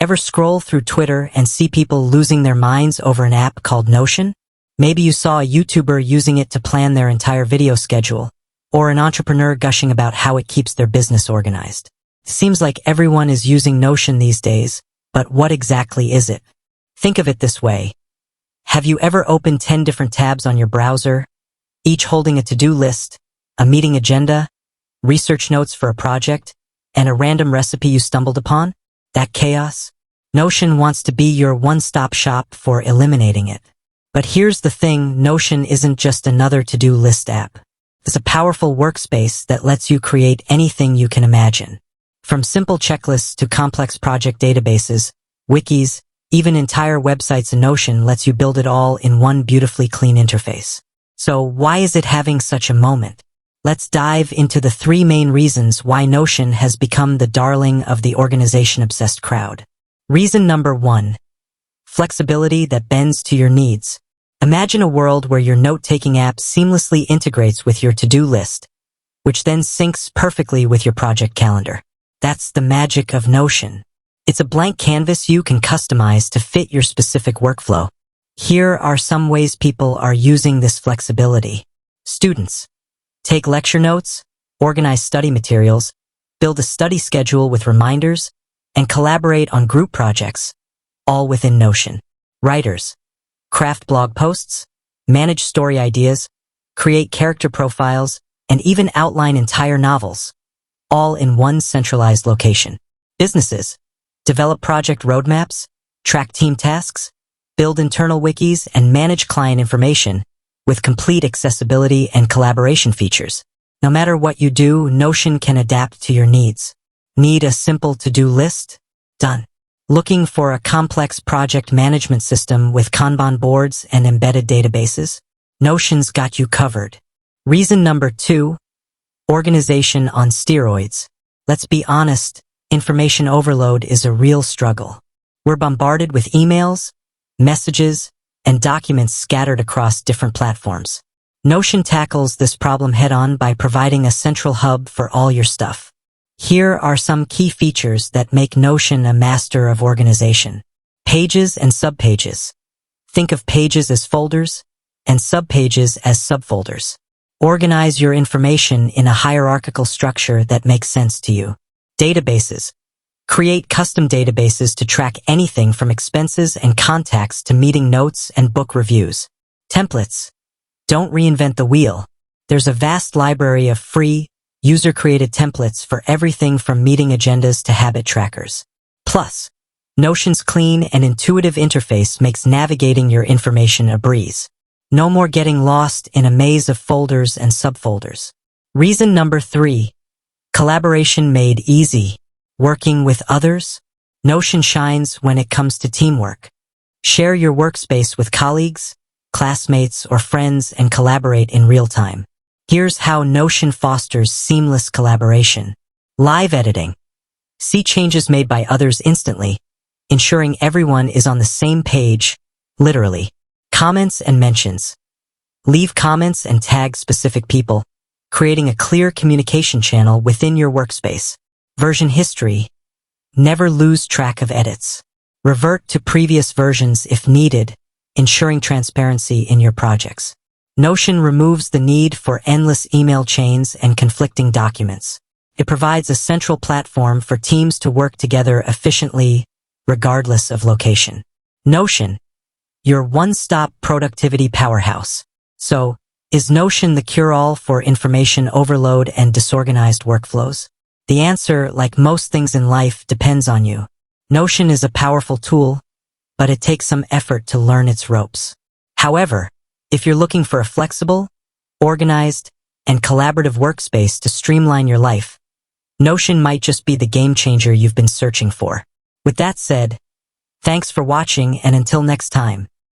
Ever scroll through Twitter and see people losing their minds over an app called Notion? Maybe you saw a YouTuber using it to plan their entire video schedule, or an entrepreneur gushing about how it keeps their business organized. It seems like everyone is using Notion these days, but what exactly is it? Think of it this way. Have you ever opened 10 different tabs on your browser, each holding a to-do list, a meeting agenda, research notes for a project, and a random recipe you stumbled upon? That chaos? Notion wants to be your one-stop shop for eliminating it. But here's the thing, Notion isn't just another to-do list app. It's a powerful workspace that lets you create anything you can imagine. From simple checklists to complex project databases, wikis, even entire websites, in Notion lets you build it all in one beautifully clean interface. So why is it having such a moment? Let's dive into the 3 main reasons why Notion has become the darling of the organization-obsessed crowd. Reason number 1. Flexibility that bends to your needs. Imagine a world where your note-taking app seamlessly integrates with your to-do list, which then syncs perfectly with your project calendar. That's the magic of Notion. It's a blank canvas you can customize to fit your specific workflow. Here are some ways people are using this flexibility. Students. Take lecture notes, organize study materials, build a study schedule with reminders, and collaborate on group projects, all within Notion. Writers. Craft blog posts, manage story ideas, create character profiles, and even outline entire novels, all in one centralized location. Businesses. Develop project roadmaps, track team tasks, build internal wikis, and manage client information with complete accessibility and collaboration features. No matter what you do, Notion can adapt to your needs. Need a simple to-do list? Done. Looking for a complex project management system with Kanban boards and embedded databases? Notion's got you covered. Reason number 2. Organization on steroids. Let's be honest, information overload is a real struggle. We're bombarded with emails, messages, and documents scattered across different platforms. Notion tackles this problem head-on by providing a central hub for all your stuff. Here are some key features that make Notion a master of organization. Pages and subpages. Think of pages as folders and subpages as subfolders. Organize your information in a hierarchical structure that makes sense to you. Databases. Create custom databases to track anything from expenses and contacts to meeting notes and book reviews. Templates. Don't reinvent the wheel. There's a vast library of free, user-created templates for everything from meeting agendas to habit trackers. Plus, Notion's clean and intuitive interface makes navigating your information a breeze. No more getting lost in a maze of folders and subfolders. Reason number 3. Collaboration made easy. Working with others? Notion shines when it comes to teamwork. Share your workspace with colleagues, classmates, or friends and collaborate in real time. Here's how Notion fosters seamless collaboration. Live editing. See changes made by others instantly, ensuring everyone is on the same page, literally. Comments and mentions. Leave comments and tag specific people, creating a clear communication channel within your workspace. Version history. Never lose track of edits. Revert to previous versions if needed, ensuring transparency in your projects. Notion removes the need for endless email chains and conflicting documents. It provides a central platform for teams to work together efficiently, regardless of location. Notion, your one-stop productivity powerhouse. So, is Notion the cure-all for information overload and disorganized workflows? The answer, like most things in life, depends on you. Notion is a powerful tool, but it takes some effort to learn its ropes. However, if you're looking for a flexible, organized, and collaborative workspace to streamline your life, Notion might just be the game changer you've been searching for. With that said, thanks for watching, and until next time.